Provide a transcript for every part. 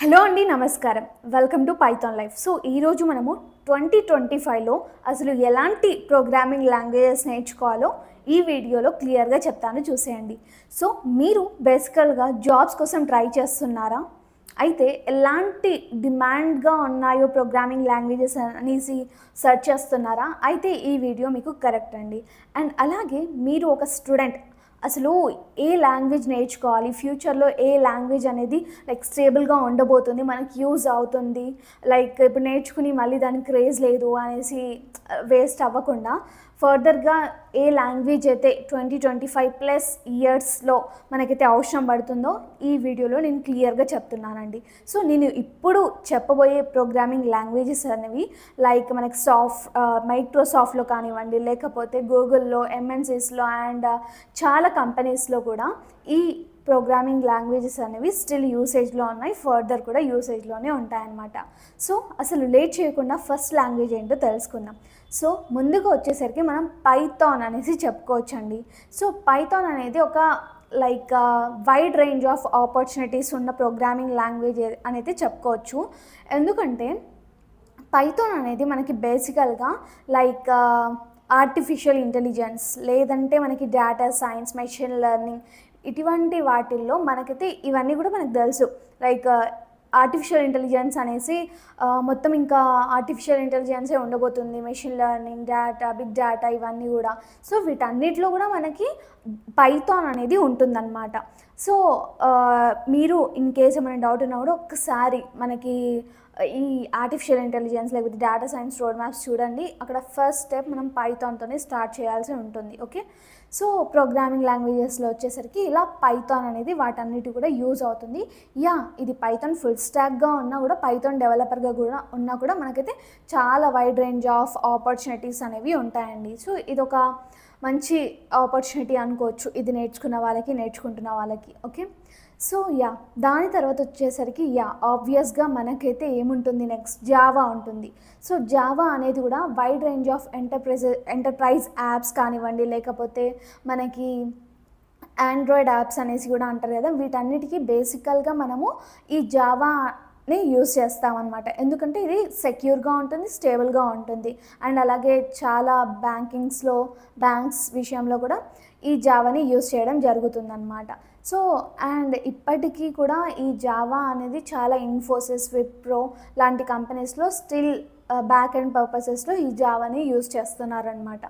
Hello అండి, నమస్కారం. Welcome to Python life. So ఈరోజు మనము 2025లో అసలు ఎలాంటి ప్రోగ్రామింగ్ లాంగ్వేజెస్ నేర్చుకోవాలో ఈ వీడియోలో క్లియర్గా చెప్తాను, చూసేయండి. సో మీరు బేసికల్గా జాబ్స్ కోసం ట్రై చేస్తున్నారా? అయితే ఎలాంటి డిమాండ్గా ఉన్నాయో ప్రోగ్రామింగ్ లాంగ్వేజెస్ అనేసి సెర్చ్ చేస్తున్నారా? అయితే ఈ వీడియో మీకు కరెక్ట్ అండి. అండ్ అలాగే మీరు ఒక స్టూడెంట్, అసలు ఏ లాంగ్వేజ్ నేర్చుకోవాలి, ఫ్యూచర్లో ఏ లాంగ్వేజ్ అనేది స్టేబుల్గా ఉండబోతుంది, మనకి యూజ్ అవుతుంది, ఇప్పుడు నేర్చుకుని మళ్ళీ దానికి క్రేజ్ లేదు అనేసి వేస్ట్ అవ్వకుండా ఫర్దర్గా ఏ లాంగ్వేజ్ అయితే 2025+ ఇయర్స్లో మనకైతే అవసరం పడుతుందో ఈ వీడియోలో నేను క్లియర్గా చెప్తున్నానండి. సో నేను ఇప్పుడు చెప్పబోయే ప్రోగ్రామింగ్ లాంగ్వేజెస్ అనేవి మనకి మైక్రోసాఫ్ట్లో కానివ్వండి, లేకపోతే గూగుల్లో, ఎంఎన్సీస్లో అండ్ చాలా కంపెనీస్లో కూడా ఈ ప్రోగ్రామింగ్ లాంగ్వేజెస్ అనేవి స్టిల్ యూసేజ్లో ఉన్నాయి, ఫర్దర్ కూడా యూసేజ్లోనే ఉంటాయన్నమాట. సో అసలు లేట్ చేయకుండా ఫస్ట్ లాంగ్వేజ్ ఏంటో తెలుసుకుందాం. సో ముందుగా వచ్చేసరికి మనం పైథాన్ అనేసి చెప్పుకోవచ్చండి. సో పైథాన్ అనేది ఒక వైడ్ రేంజ్ ఆఫ్ ఆపర్చునిటీస్ ఉన్న ప్రోగ్రామింగ్ లాంగ్వేజ్ అనేది చెప్పుకోవచ్చు. ఎందుకంటే పైథాన్ అనేది మనకి బేసికల్గా ఆర్టిఫిషియల్ ఇంటెలిజెన్స్, లేదంటే మనకి డేటా సైన్స్, మెషిన్ లెర్నింగ్, ఇటువంటి వాటిల్లో మనకైతే ఇవన్నీ కూడా మనకు తెలుసు. ఆర్టిఫిషియల్ ఇంటెలిజెన్స్ అనేసి మొత్తం ఇంకా ఆర్టిఫిషియల్ ఇంటెలిజెన్సే ఉండబోతుంది, machine learning, data, big data, ఇవన్నీ కూడా. సో వీటన్నిటిలో కూడా మనకి పైథాన్ అనేది ఉంటుందన్నమాట. సో మీరు ఇన్ కేస్ ఏమైనా డౌట్ ఉన్నా కూడా ఒక్కసారి మనకి ఈ ఆర్టిఫిషియల్ ఇంటెలిజెన్స్ లేకపోతే డేటా సైన్స్ రోడ్ మ్యాప్స్ చూడండి. అక్కడ ఫస్ట్ స్టెప్ మనం పైథాన్తోనే స్టార్ట్ చేయాల్సి ఉంటుంది. ఓకే, సో ప్రోగ్రామింగ్ లాంగ్వేజెస్లో వచ్చేసరికి ఇలా పైథాన్ అనేది వాటన్నిటి కూడా యూజ్ అవుతుంది. ఇది పైథాన్ ఫుల్ స్టాక్గా ఉన్నా కూడా, పైథాన్ డెవలపర్గా కూడా ఉన్నా కూడా మనకైతే చాలా వైడ్ రేంజ్ ఆఫ్ ఆపర్చునిటీస్ అనేవి ఉంటాయండి. సో ఇది ఒక మంచి ఆపర్చునిటీ అనుకోవచ్చు, ఇది నేర్చుకుంటున్న వాళ్ళకి. ఓకే, సో దాని తర్వాత వచ్చేసరికి ఆబ్వియస్గా మనకైతే ఏముంటుంది, నెక్స్ట్ జావా ఉంటుంది. సో జావా అనేది కూడా wide range of enterprise apps కానివ్వండి, లేకపోతే మనకి ఆండ్రాయిడ్ యాప్స్ అనేసి కూడా అంటారు కదా, వీటన్నిటికీ బేసికల్గా మనము ఈ జావాని యూస్ చేస్తామన్నమాట. ఎందుకంటే ఇది సెక్యూర్గా ఉంటుంది, స్టేబుల్గా ఉంటుంది. అండ్ అలాగే చాలా బ్యాంక్స్ విషయంలో కూడా ఈ జావాని యూస్ చేయడం జరుగుతుందన్నమాట. సో అండ్ ఇప్పటికీ కూడా ఈ జావా అనేది చాలా ఇన్ఫోసిస్, విప్రో లాంటి కంపెనీస్లో స్టిల్ బ్యాక్ ఎండ్ పర్పసెస్లో ఈ జావాని యూస్ చేస్తున్నారనమాట.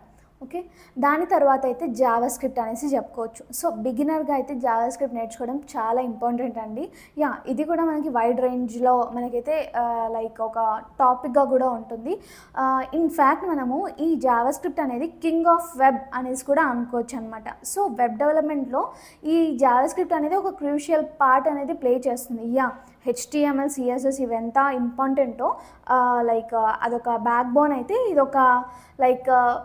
ఓకే, దాని తర్వాత అయితే జావా స్క్రిప్ట్ అనేసి చెప్పుకోవచ్చు. సో బిగినర్గా అయితే జావా స్క్రిప్ట్ నేర్చుకోవడం చాలా ఇంపార్టెంట్ అండి. ఇది కూడా మనకి వైడ్ రేంజ్లో మనకైతే ఒక టాపిక్గా కూడా ఉంటుంది. ఇన్ఫ్యాక్ట్ మనము ఈ జావా స్క్రిప్ట్ అనేది కింగ్ ఆఫ్ వెబ్ అనేసి కూడా అనుకోవచ్చు అనమాట. సో వెబ్ డెవలప్మెంట్లో ఈ జావా స్క్రిప్ట్ అనేది ఒక క్రూషియల్ పార్ట్ అనేది ప్లే చేస్తుంది. HTML, CSS ఇవెంత ఇంపార్టెంటో అదొక బ్యాక్ బోన్ అయితే ఇదొక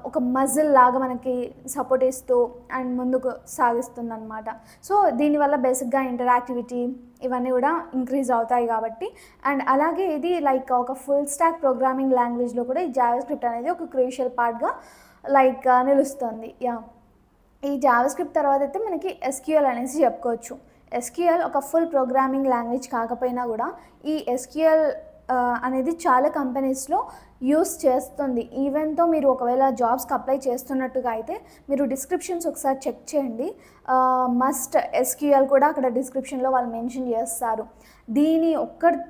ఒక మజిల్ లాగా మనకి సపోర్ట్ ఇస్తూ అండ్ ముందుకు సాగిస్తుంది అనమాట. సో దీనివల్ల బేసిక్గా ఇంటరాక్టివిటీ ఇవన్నీ కూడా ఇంక్రీజ్ అవుతాయి కాబట్టి. అండ్ అలాగే ఇది ఒక ఫుల్ స్టాక్ ప్రోగ్రామింగ్ లాంగ్వేజ్లో కూడా ఈ జావా స్క్రిప్ట్ అనేది ఒక క్రూషియల్ పార్ట్గా నిలుస్తుంది. ఈ జావా స్క్రిప్ట్ తర్వాత అయితే మనకి SQL అనేసి చెప్పుకోవచ్చు. SQL ఒక ఫుల్ ప్రోగ్రామింగ్ లాంగ్వేజ్ కాకపోయినా కూడా ఈ SQL అనేది చాలా కంపెనీస్లో యూస్ చేస్తుంది. ఈవెన్తో మీరు ఒకవేళ జాబ్స్కి అప్లై చేస్తున్నట్టుగా అయితే మీరు డిస్క్రిప్షన్స్ ఒకసారి చెక్ చేయండి. మస్ట్ SQL కూడా అక్కడ డిస్క్రిప్షన్లో వాళ్ళు మెన్షన్ చేస్తారు. దీని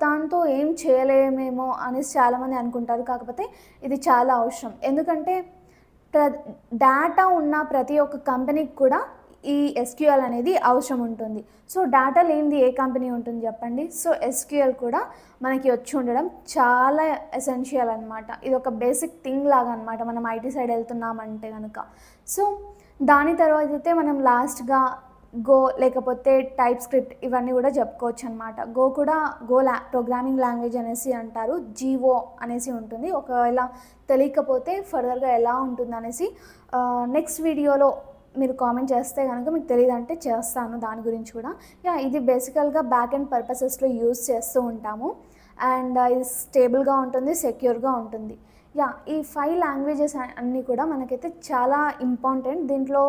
దాంతో ఏం చేయలేమేమో అనేసి చాలామంది అనుకుంటారు, కాకపోతే ఇది చాలా అవసరం. ఎందుకంటే డేటా ఉన్న ప్రతి ఒక్క కంపెనీకి కూడా ఈ SQL అనేది అవసరం ఉంటుంది. సో డేటా లేనిది ఏ కంపెనీ ఉంటుంది చెప్పండి. సో SQL కూడా మనకి వచ్చి ఉండడం చాలా ఎసెన్షియల్ అనమాట. ఇది ఒక బేసిక్ థింగ్ లాగా అనమాట మనం IT సైడ్ వెళ్తున్నామంటే కనుక. సో దాని తర్వాత అయితే మనం లాస్ట్గా గో లేకపోతే టైప్ స్క్రిప్ట్ ఇవన్నీ కూడా చెప్పుకోవచ్చు అనమాట. గో ప్రోగ్రామింగ్ లాంగ్వేజ్ అనేసి అంటారు, GO అనేసి ఉంటుంది. ఒకవేళ తెలియకపోతే ఫర్దర్గా ఎలా ఉంటుంది అనేసి నెక్స్ట్ వీడియోలో మీరు కామెంట్ చేస్తే కనుక మీకు తెలియదంటే చేస్తాను దాని గురించి కూడా. ఇది బేసికల్గా బ్యాక్ ఎండ్ పర్పసెస్లో యూస్ చేస్తూ ఉంటాము. అండ్ ఇది స్టేబుల్గా ఉంటుంది, సెక్యూర్గా ఉంటుంది. ఈ 5 లాంగ్వేజెస్ అన్నీ కూడా మనకైతే చాలా ఇంపార్టెంట్. దీంట్లో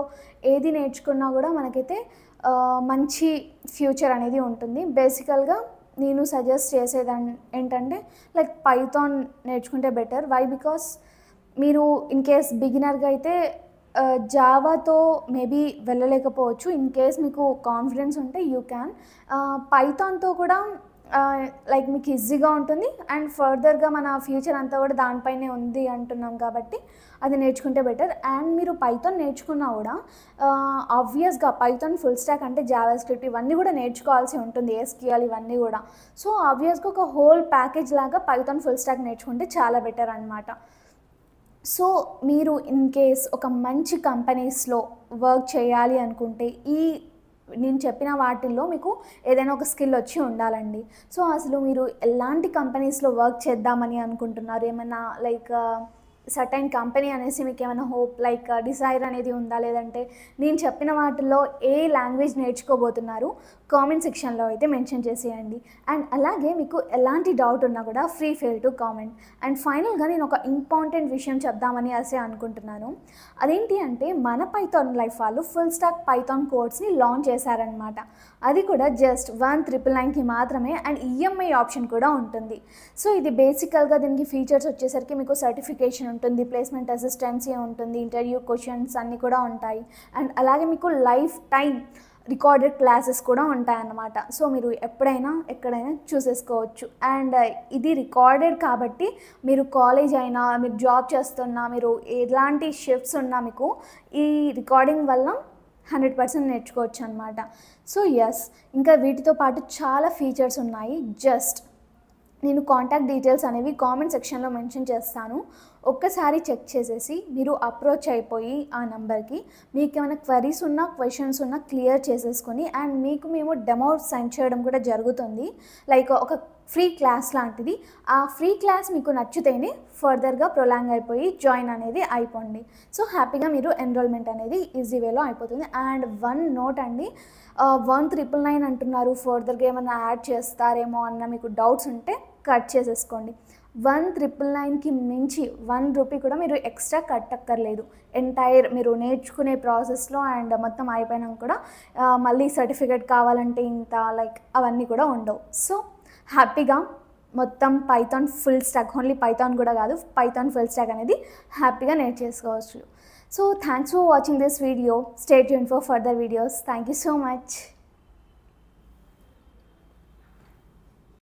ఏది నేర్చుకున్నా కూడా మనకైతే మంచి ఫ్యూచర్ అనేది ఉంటుంది. బేసికల్గా నేను సజెస్ట్ చేసేది ఏంటంటే లైక్ పైథాన్ నేర్చుకుంటే బెటర్. వై? బికాస్ మీరు ఇన్ కేస్ బిగినర్గా అయితే జావాతో మేబీ వెళ్ళలేకపోవచ్చు. ఇన్ కేస్ మీకు కాన్ఫిడెన్స్ ఉంటే యూ క్యాన్. పైథాన్తో కూడా లైక్ మీకు ఈజీగా ఉంటుంది అండ్ ఫర్దర్గా మన ఫ్యూచర్ అంతా కూడా దానిపైనే ఉంది అంటున్నాం కాబట్టి అది నేర్చుకుంటే బెటర్. అండ్ మీరు పైథాన్ నేర్చుకున్నా కూడా ఆబ్వియస్గా పైథాన్ ఫుల్ స్టాక్ అంటే జావా స్క్రిప్ట్ ఇవన్నీ కూడా నేర్చుకోవాల్సి ఉంటుంది, SQL ఇవన్నీ కూడా. సో ఆబ్వియస్గా ఒక హోల్ ప్యాకేజ్ లాగా పైథాన్ ఫుల్ స్టాక్ నేర్చుకుంటే చాలా బెటర్ అనమాట. సో మీరు ఇన్ కేస్ ఒక మంచి కంపెనీస్లో వర్క్ చేయాలి అనుకుంటే ఈ నేను చెప్పిన వాటిల్లో మీకు ఏదైనా ఒక స్కిల్ వచ్చి ఉండాలండి. సో అసలు మీరు ఎలాంటి కంపెనీస్లో వర్క్ చేద్దామని అనుకుంటున్నారు? ఏమైనా లైక్ సర్టైన్ కంపెనీ అనేసి మీకు ఏమైనా హోప్ లైక్ డిజైర్ అనేది ఉందా? లేదంటే నేను చెప్పిన వాటిల్లో ఏ లాంగ్వేజ్ నేర్చుకోబోతున్నారు కామెంట్ సెక్షన్లో అయితే మెన్షన్ చేసేయండి. అండ్ అలాగే మీకు ఎలాంటి డౌట్ ఉన్నా కూడా ఫీల్ టు కామెంట్. అండ్ ఫైనల్గా నేను ఒక ఇంపార్టెంట్ విషయం చెప్దామని అనుకుంటున్నాను. అదేంటి అంటే మన పైథాన్ లైఫ్ వాళ్ళు ఫుల్ స్టాక్ పైథాన్ కోర్స్ని లాంచ్ చేశారనమాట. అది కూడా జస్ట్ 1,999కి మాత్రమే అండ్ EMI ఆప్షన్ కూడా ఉంటుంది. సో ఇది బేసికల్గా దీనికి ఫీచర్స్ వచ్చేసరికి మీకు సర్టిఫికేషన్ ఉంటుంది, ప్లేస్మెంట్ అసిస్టెన్సీ ఉంటుంది, ఇంటర్వ్యూ క్వశ్చన్స్ అన్నీ కూడా ఉంటాయి. అండ్ అలాగే మీకు లైఫ్ టైం రికార్డెడ్ క్లాసెస్ కూడా ఉంటాయన్నమాట. సో మీరు ఎప్పుడైనా ఎక్కడైనా చూసేసుకోవచ్చు. అండ్ ఇది రికార్డెడ్ కాబట్టి మీరు కాలేజ్ అయినా మీరు జాబ్ చేస్తున్నా మీరు ఎలాంటి షిఫ్ట్స్ ఉన్నా మీకు ఈ రికార్డింగ్ వల్ల 100% నేర్చుకోవచ్చు అనమాట. సో ఎస్, ఇంకా వీటితో పాటు చాలా ఫీచర్స్ ఉన్నాయి. జస్ట్ నేను కాంటాక్ట్ డీటెయిల్స్ అనేవి కామెంట్ సెక్షన్లో మెన్షన్ చేస్తాను. ఒక్కసారి చెక్ చేసేసి మీరు అప్రోచ్ అయిపోయి ఆ నెంబర్కి మీకు ఏమైనా క్వరీస్ ఉన్నా క్వశ్చన్స్ ఉన్నా క్లియర్ చేసేసుకొని అండ్ మీకు మేము డెమో సెండ్ చేయడం కూడా జరుగుతుంది. లైక్ ఒక ఫ్రీ క్లాస్ లాంటిది. ఆ ఫ్రీ క్లాస్ మీకు నచ్చితేనే ఫర్దర్గా ప్రొలాంగ్ అయిపోయి జాయిన్ అనేది అయిపోండి. సో హ్యాపీగా మీరు ఎన్రోల్మెంట్ అనేది ఈజీ వేలో అయిపోతుంది. అండ్ వన్ నోట్ అండి, 1,999 అంటున్నారు, ఫర్దర్గా ఏమైనా యాడ్ చేస్తారేమో అన్న మీకు డౌట్స్ ఉంటే కట్ చేసేసుకోండి. 1,999కి మించి 1 రూపీ కూడా మీరు ఎక్స్ట్రా కట్టక్కర్లేదు. ఎంటైర్ మీరు నేర్చుకునే ప్రాసెస్లో అండ్ మొత్తం అయిపోయినాక కూడా మళ్ళీ సర్టిఫికేట్ కావాలంటే ఇంత లైక్ అవన్నీ కూడా ఉండవు. సో హ్యాపీగా మొత్తం Python full stack, only Python కూడా కాదు, పైథాన్ ఫుల్ స్టాక్ అనేది హ్యాపీగా నేర్చేసుకోవచ్చు. So thanks for watching this video. Stay tuned for further videos. Thank you so much.